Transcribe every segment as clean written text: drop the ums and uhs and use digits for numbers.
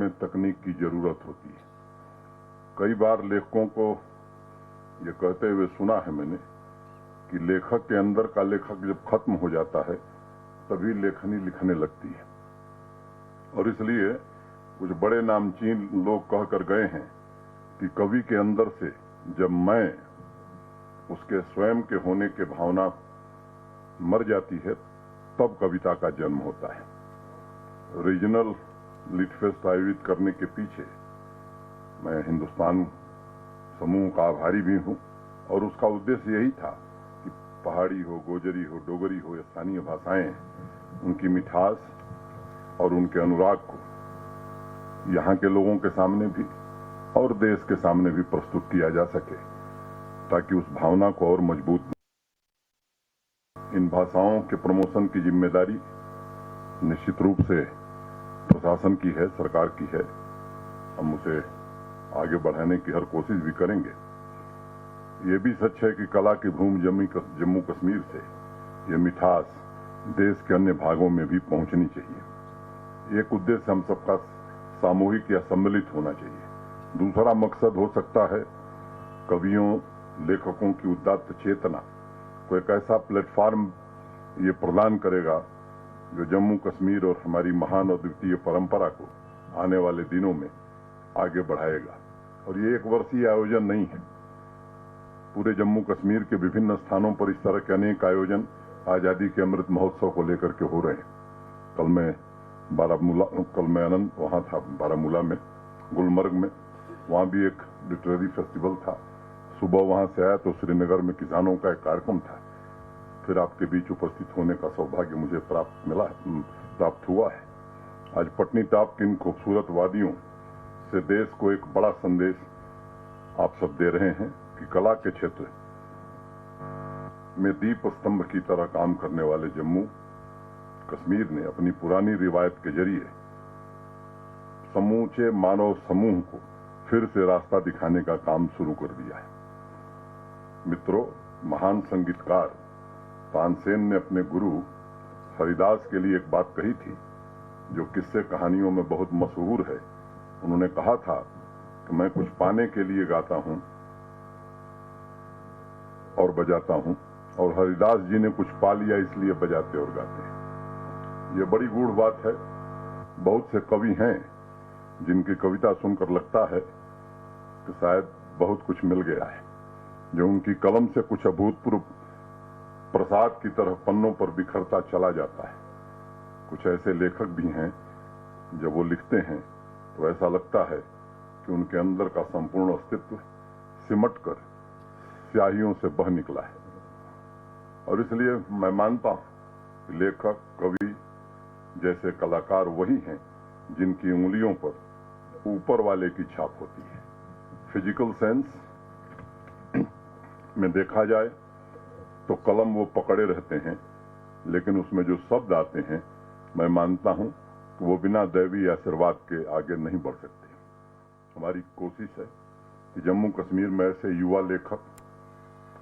में तकनीक की जरूरत होती है। कई बार लेखकों को ये कहते हुए सुना है मैंने कि लेखक के अंदर का लेखक जब खत्म हो जाता है तभी लेखनी लिखने लगती है। और इसलिए कुछ बड़े नामचीन लोग कहकर गए हैं कि कवि के अंदर से जब मैं उसके स्वयं के होने के भावना मर जाती है तब कविता का जन्म होता है। रीजनल लिटफेस्ट आयोजित करने के पीछे मैं हिंदुस्तान समूह का आभारी भी हूं और उसका उद्देश्य यही था कि पहाड़ी हो, गोजरी हो, डोगरी हो या स्थानीय भाषाएं, उनकी मिठास और उनके अनुराग को यहाँ के लोगों के सामने भी और देश के सामने भी प्रस्तुत किया जा सके ताकि उस भावना को और मजबूत। इन भाषाओं के प्रमोशन की जिम्मेदारी निश्चित रूप से प्रशासन की है, सरकार की है। हम उसे आगे बढ़ाने की हर कोशिश भी करेंगे। ये भी सच है कि कला की भूमि जम्मू कश्मीर से ये मिठास देश के अन्य भागों में भी पहुंचनी चाहिए। एक उद्देश्य हम सबका सामूहिक या सम्मिलित होना चाहिए। दूसरा मकसद हो सकता है कवियों, लेखकों की उदात्त चेतना को एक ऐसा प्लेटफॉर्म ये प्रदान करेगा जो जम्मू कश्मीर और हमारी महान और द्वितीय परंपरा को आने वाले दिनों में आगे बढ़ाएगा। और ये एक वर्षीय आयोजन नहीं है। पूरे जम्मू कश्मीर के विभिन्न स्थानों पर इस तरह के अनेक आयोजन आजादी के अमृत महोत्सव को लेकर के हो रहे हैं। कल मैं अनंत वहां था, बारामूला में, गुलमर्ग में, वहां भी एक लिटरेरी फेस्टिवल था। सुबह वहां से आया तो श्रीनगर में किसानों का एक कार्यक्रम था। फिर आपके बीच उपस्थित होने का सौभाग्य मुझे प्राप्त हुआ है। आज पटनी टॉप की इन खूबसूरत वादियों से देश को एक बड़ा संदेश आप सब दे रहे हैं कि कला के क्षेत्र में दीप स्तंभ की तरह काम करने वाले जम्मू कश्मीर ने अपनी पुरानी रिवायत के जरिए समूचे मानव समूह को फिर से रास्ता दिखाने का काम शुरू कर दिया है। मित्रों, महान संगीतकार तानसेन ने अपने गुरु हरिदास के लिए एक बात कही थी जो किस्से कहानियों में बहुत मशहूर है। उन्होंने कहा था कि मैं कुछ पाने के लिए गाता हूं और बजाता हूं, और हरिदास जी ने कुछ पा लिया इसलिए बजाते और गाते हैं। ये बड़ी गूढ़ बात है। बहुत से कवि हैं जिनकी कविता सुनकर लगता है कि शायद बहुत कुछ मिल गया है, जो उनकी कलम से कुछ अभूतपूर्व प्रसाद की तरह पन्नों पर बिखरता चला जाता है। कुछ ऐसे लेखक भी हैं जब वो लिखते हैं तो ऐसा लगता है कि उनके अंदर का संपूर्ण अस्तित्व सिमटकर स्याहियों से बह निकला है। और इसलिए मैं मानता हूं कि लेखक, कवि जैसे कलाकार वही हैं जिनकी उंगलियों पर ऊपर वाले की छाप होती है। फिजिकल सेंस में देखा जाए तो कलम वो पकड़े रहते हैं, लेकिन उसमें जो शब्द आते हैं मैं मानता हूं कि वो बिना दैवीय आशीर्वाद के आगे नहीं बढ़ सकते। हमारी कोशिश है कि जम्मू कश्मीर में ऐसे युवा लेखक,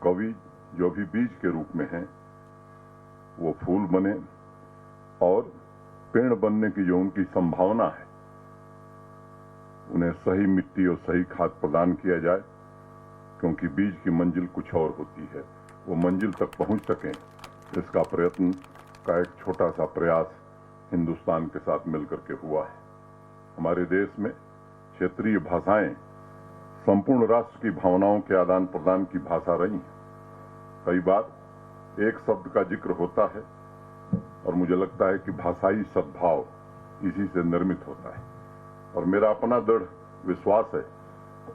कवि जो भी बीज के रूप में हैं, वो फूल बने और पेड़ बनने की जो उनकी संभावना है उन्हें सही मिट्टी और सही खाद प्रदान किया जाए, क्योंकि बीज की मंजिल कुछ और होती है। वो मंजिल तक पहुंच सकें, इसका प्रयत्न का एक छोटा सा प्रयास हिंदुस्तान के साथ मिलकर के हुआ है। हमारे देश में क्षेत्रीय भाषाएं संपूर्ण राष्ट्र की भावनाओं के आदान प्रदान की भाषा रही हैं। कई बार एक शब्द का जिक्र होता है और मुझे लगता है कि भाषाई सद्भाव इसी से निर्मित होता है। और मेरा अपना दृढ़ विश्वास है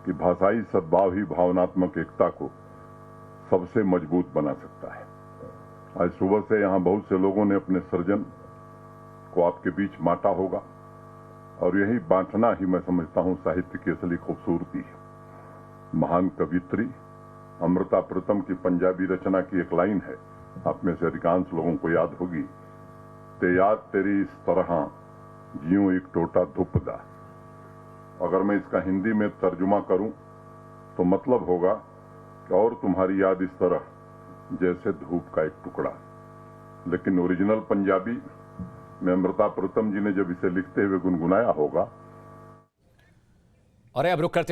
कि भाषाई सद्भाव ही भावनात्मक एकता को सबसे मजबूत बना सकता है। आज सुबह से यहाँ बहुत से लोगों ने अपने सृजन को आपके बीच बांटा होगा, और यही बांटना ही मैं समझता हूँ साहित्य की असली खूबसूरती है। महान कवित्री अमृता प्रीतम की पंजाबी रचना की एक लाइन है, आप में से अधिकांश लोगों को याद होगी, ते याद तेरी इस तरह जियो एक टोटा धूप दा। अगर मैं इसका हिंदी में तर्जुमा करूं तो मतलब होगा कि और तुम्हारी याद इस तरह जैसे धूप का एक टुकड़ा। लेकिन ओरिजिनल पंजाबी में अमृता प्रीतम जी ने जब इसे लिखते हुए गुनगुनाया होगा और अब रुक करते